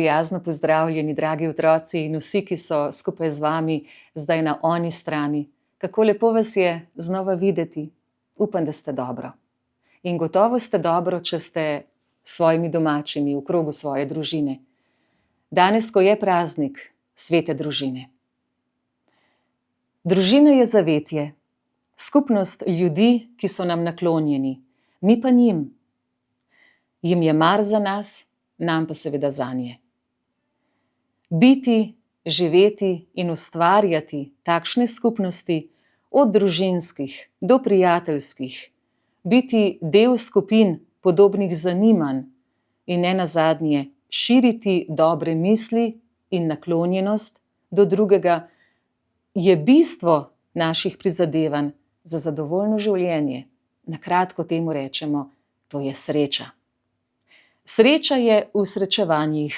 Prijazno pozdravljeni, dragi otroci in vsi, ki so skupaj z vami zdaj na oni strani. Kako lepo vas je znova videti. Upam, da ste dobro. In gotovo ste dobro, če ste s svojimi domačimi v krogu svoje družine. Danes, ko je praznik svete družine. Družina je zavetje, skupnost ljudi, ki so nam naklonjeni, mi pa njim. Jim je mar za nas, nam pa seveda zanje. Biti, živeti in ustvarjati takšne skupnosti, od družinskih do prijateljskih, biti del skupin podobnih zanimanj in nenazadnje širiti dobre misli in naklonjenost do drugega, je bistvo naših prizadevanj za zadovoljno življenje. Na kratko temu rečemo, to je sreča. Sreča je v srečevanjih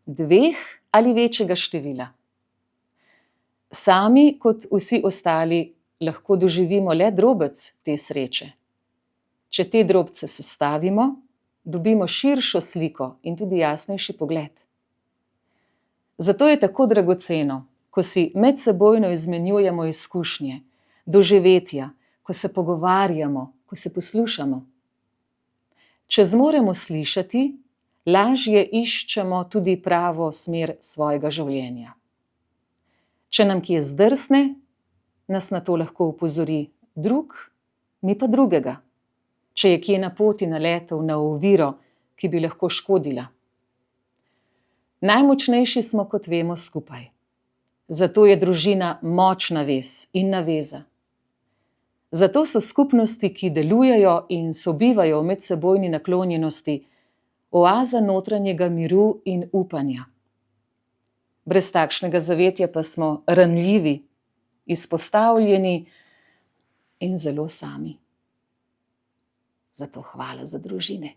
dveh ali večjega števila. Sami, kot vsi ostali, lahko doživimo le drobec te sreče. Če te drobce sestavimo, dobimo širšo sliko in tudi jasnejši pogled. Zato je tako dragoceno, ko si medsebojno izmenjujemo izkušnje, doživetja, ko se pogovarjamo, ko se poslušamo. Če zmoremo slišati, lažje iščemo tudi pravo smer svojega življenja. Če nam kje zdrsne, nas na to lahko opozori drug, mi pa drugega. Če je kje na poti naletel na oviro, ki bi lahko škodila. Najmočnejši smo, kot vemo, skupaj. Zato je družina močna vez in naveza. Zato so skupnosti, ki delujejo in sobivajo v medsebojni naklonjenosti, oaza notranjega miru in upanja. Brez takšnega zavetja pa smo ranljivi, izpostavljeni in zelo sami. Zato hvala za družine.